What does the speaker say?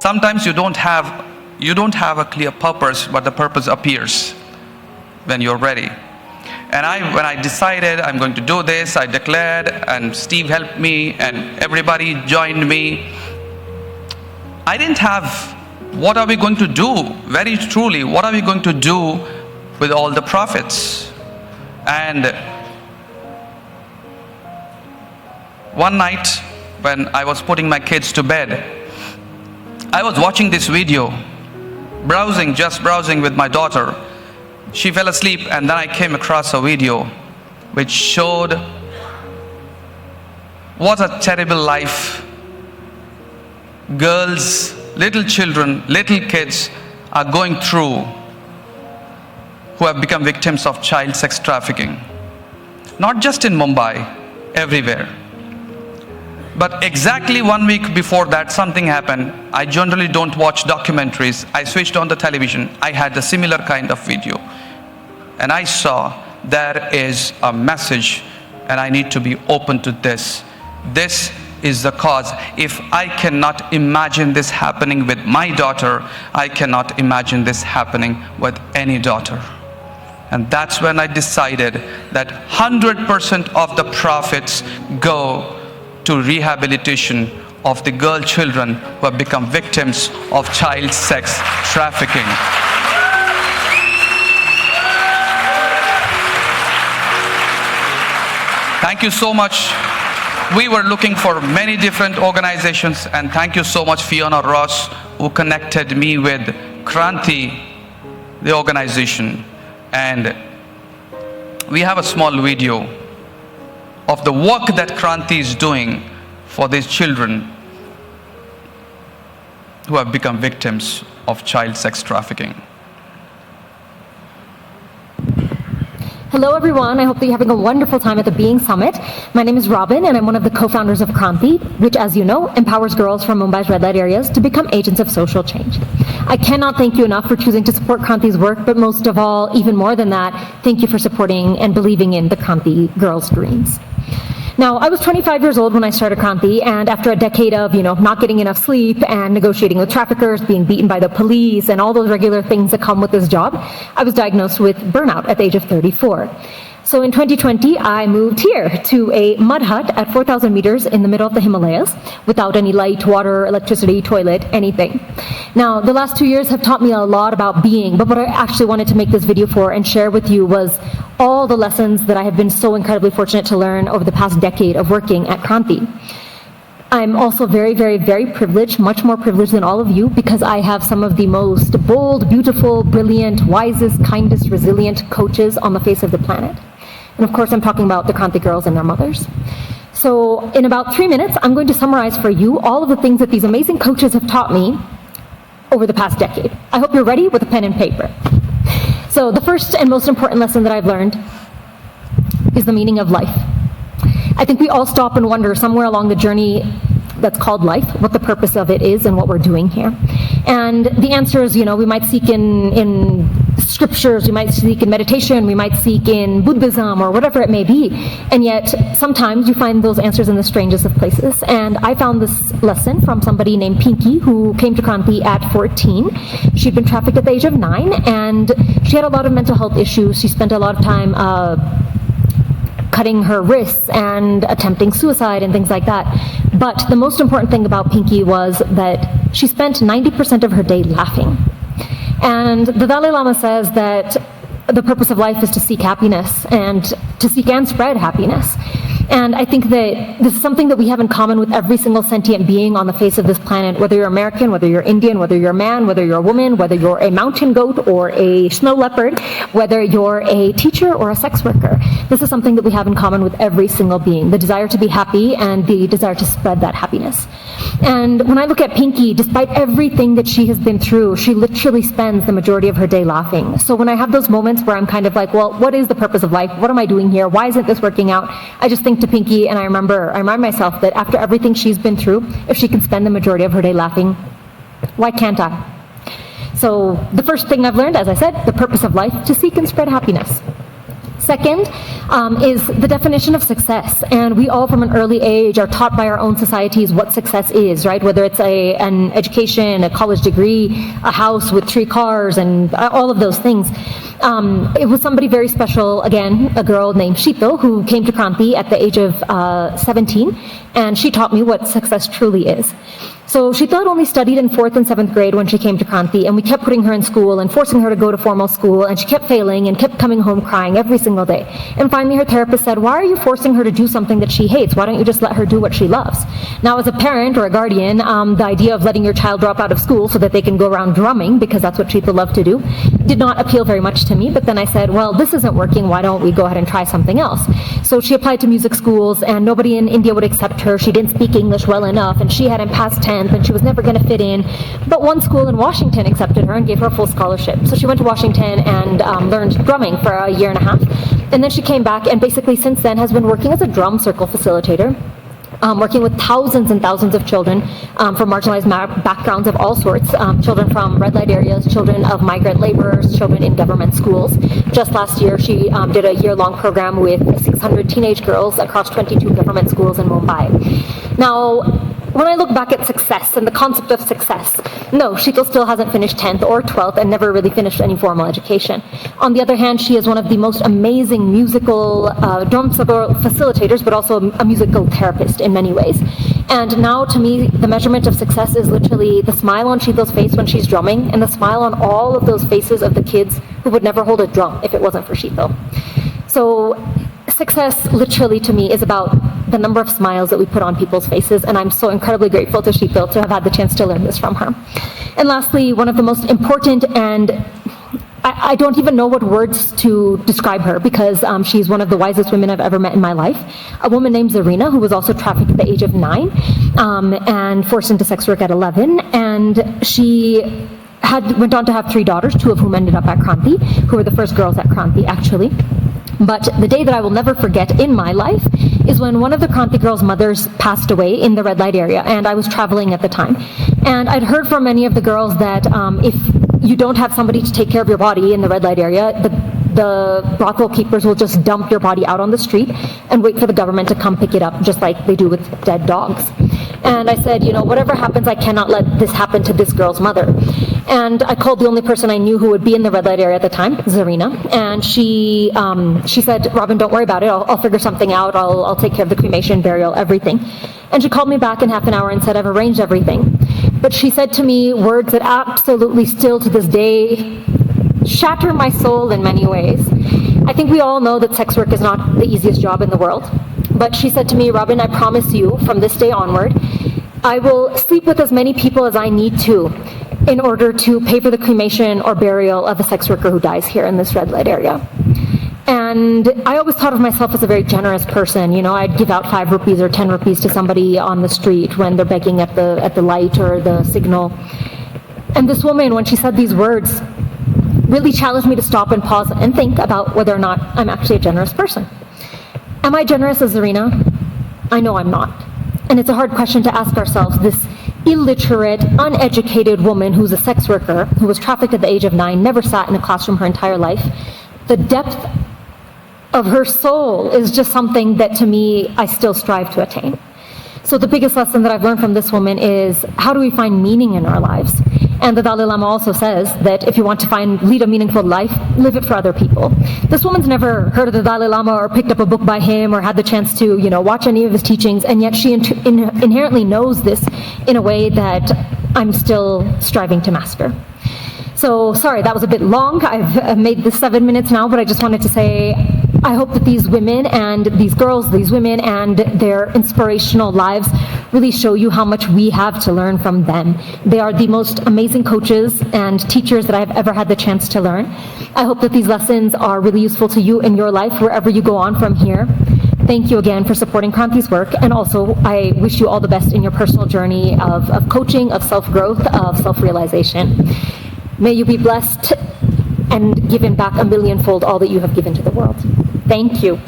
Sometimes you don't have a clear purpose, but the purpose appears when you're ready. And when I decided I'm going to do this, I declared, and Steve helped me, and everybody joined me. I didn't have, what are we going to do? Very truly, what are we going to do with all the profits? And one night, when I was putting my kids to bed, I was watching this video, just browsing with my daughter. She fell asleep, and then I came across a video which showed what a terrible life girls, little children, little kids are going through who have become victims of child sex trafficking. Not just in Mumbai, everywhere. But exactly 1 week before that, something happened. I generally don't watch documentaries. I switched on the television. I had a similar kind of video. And I saw there is a message, and I need to be open to this. This is the cause. If I cannot imagine this happening with my daughter, I cannot imagine this happening with any daughter. And that's when I decided that 100% of the profits go to rehabilitation of the girl children who have become victims of child sex trafficking. Thank you so much. We were looking for many different organizations, and thank you so much, Fiona Ross, who connected me with KRANTI, the organization. And we have a small video of the work that KRANTI is doing for these children who have become victims of child sex trafficking. Hello everyone, I hope that you're having a wonderful time at the Being Summit. My name is Robin, and I'm one of the co-founders of KRANTI, which, as you know, empowers girls from Mumbai's red light areas to become agents of social change. I cannot thank you enough for choosing to support KRANTI's work, but most of all, even more than that, thank you for supporting and believing in the KRANTI girls' dreams. Now, I was 25 years old when I started KRANTI, and after a decade of, not getting enough sleep and negotiating with traffickers, being beaten by the police, and all those regular things that come with this job, I was diagnosed with burnout at the age of 34. So in 2020, I moved here to a mud hut at 4,000 meters in the middle of the Himalayas without any light, water, electricity, toilet, anything. Now, the last 2 years have taught me a lot about being, but what I actually wanted to make this video for and share with you was all the lessons that I have been so incredibly fortunate to learn over the past decade of working at KRANTI. I'm also very, very, very privileged, much more privileged than all of you, because I have some of the most bold, beautiful, brilliant, wisest, kindest, resilient coaches on the face of the planet. And of course, I'm talking about the KRANTI girls and their mothers. So in about 3 minutes, I'm going to summarize for you all of the things that these amazing coaches have taught me over the past decade. I hope you're ready with a pen and paper. So the first and most important lesson that I've learned is the meaning of life. I think we all stop and wonder somewhere along the journey that's called life, what the purpose of it is and what we're doing here. And the answer is, we might seek in scriptures, we might seek in meditation, we might seek in Buddhism or whatever it may be. And yet sometimes you find those answers in the strangest of places. And I found this lesson from somebody named Pinky, who came to KRANTI at 14. She'd been trafficked at the age of 9, and she had a lot of mental health issues. She spent a lot of time cutting her wrists and attempting suicide and things like that. But the most important thing about Pinky was that she spent 90% of her day laughing. And the Dalai Lama says that the purpose of life is to seek happiness and to seek and spread happiness. And I think that this is something that we have in common with every single sentient being on the face of this planet, whether you're American, whether you're Indian, whether you're a man, whether you're a woman, whether you're a mountain goat or a snow leopard, whether you're a teacher or a sex worker. This is something that we have in common with every single being, the desire to be happy and the desire to spread that happiness. And when I look at Pinky, despite everything that she has been through, she literally spends the majority of her day laughing. So when I have those moments where I'm kind of like, well, what is the purpose of life? What am I doing here? Why isn't this working out? I just think to Pinky, and I remind myself that after everything she's been through, if she can spend the majority of her day laughing, why can't I? So the first thing I've learned, as I said, the purpose of life, to seek and spread happiness. Second is the definition of success. And we all from an early age are taught by our own societies what success is, right? Whether it's an education, a college degree, a house with 3 cars, and all of those things. It was somebody very special, again, a girl named Sheetal, who came to Kranti at the age of 17, and she taught me what success truly is. So Sheetal had only studied in 4th and 7th grade when she came to Kranti, and we kept putting her in school and forcing her to go to formal school, and she kept failing and kept coming home crying every single day. And finally her therapist said, why are you forcing her to do something that she hates? Why don't you just let her do what she loves? Now as a parent or a guardian, the idea of letting your child drop out of school so that they can go around drumming, because that's what Sheetal loved to do, did not appeal very much to me. But then I said, well, this isn't working, why don't we go ahead and try something else? So she applied to music schools, and nobody in India would accept her. She didn't speak English well enough, and she hadn't passed 10th, and she was never going to fit in. But one school in Washington accepted her and gave her a full scholarship. So she went to Washington and learned drumming for a year and a half. And then she came back, and basically since then has been working as a drum circle facilitator, working with thousands and thousands of children from marginalized backgrounds of all sorts, children from red light areas, children of migrant laborers, children in government schools. Just last year, she did a year-long program with 600 teenage girls across 22 government schools in Mumbai. Now, when I look back at success and the concept of success, no, Sheetal still hasn't finished 10th or 12th and never really finished any formal education. On the other hand, she is one of the most amazing musical drum circle facilitators, but also a musical therapist in many ways. And now, to me, the measurement of success is literally the smile on Sheetal's face when she's drumming, and the smile on all of those faces of the kids who would never hold a drum if it wasn't for Sheetal. So success, literally, to me, is about the number of smiles that we put on people's faces, and I'm so incredibly grateful to Sheetal to have had the chance to learn this from her. And lastly, one of the most important, and I don't even know what words to describe her, because she's one of the wisest women I've ever met in my life, a woman named Zarina, who was also trafficked at the age of 9 and forced into sex work at 11, and she went on to have 3 daughters, 2 of whom ended up at Kranti, who were the first girls at Kranti, actually. But the day that I will never forget in my life is when one of the Kranti girls' mothers passed away in the red light area, and I was traveling at the time. And I'd heard from many of the girls that if you don't have somebody to take care of your body in the red light area, the brothel keepers will just dump your body out on the street and wait for the government to come pick it up, just like they do with dead dogs. And I said, you know, whatever happens, I cannot let this happen to this girl's mother. And I called the only person I knew who would be in the red light area at the time, Zarina, and she said, Robin, don't worry about it, I'll figure something out, I'll take care of the cremation, burial, everything. And she called me back in half an hour and said, I've arranged everything. But she said to me words that absolutely still to this day shatter my soul in many ways. I think we all know that sex work is not the easiest job in the world. But she said to me, Robin, I promise you, from this day onward, I will sleep with as many people as I need to in order to pay for the cremation or burial of a sex worker who dies here in this red light area. And I always thought of myself as a very generous person. You know, I'd give out 5 rupees or 10 rupees to somebody on the street when they're begging at the light or the signal. And this woman, when she said these words, really challenged me to stop and pause and think about whether or not I'm actually a generous person. Am I generous as Zarina? I know I'm not. And it's a hard question to ask ourselves. This illiterate, uneducated woman who's a sex worker, who was trafficked at the age of 9, never sat in a classroom her entire life, the depth of her soul is just something that, to me, I still strive to attain. So the biggest lesson that I've learned from this woman is, how do we find meaning in our lives? And the Dalai Lama also says that if you want to lead a meaningful life, live it for other people. This woman's never heard of the Dalai Lama or picked up a book by him or had the chance to, watch any of his teachings, and yet she inherently knows this in a way that I'm still striving to master. So, sorry, that was a bit long. I've made this 7 minutes now, but I just wanted to say, I hope that these women and these girls, these women and their inspirational lives really show you how much we have to learn from them. They are the most amazing coaches and teachers that I've ever had the chance to learn. I hope that these lessons are really useful to you in your life, wherever you go on from here. Thank you again for supporting Kranti's work, and also I wish you all the best in your personal journey of coaching, of self-growth, of self-realization. May you be blessed and given back 1,000,000-fold all that you have given to the world. Thank you.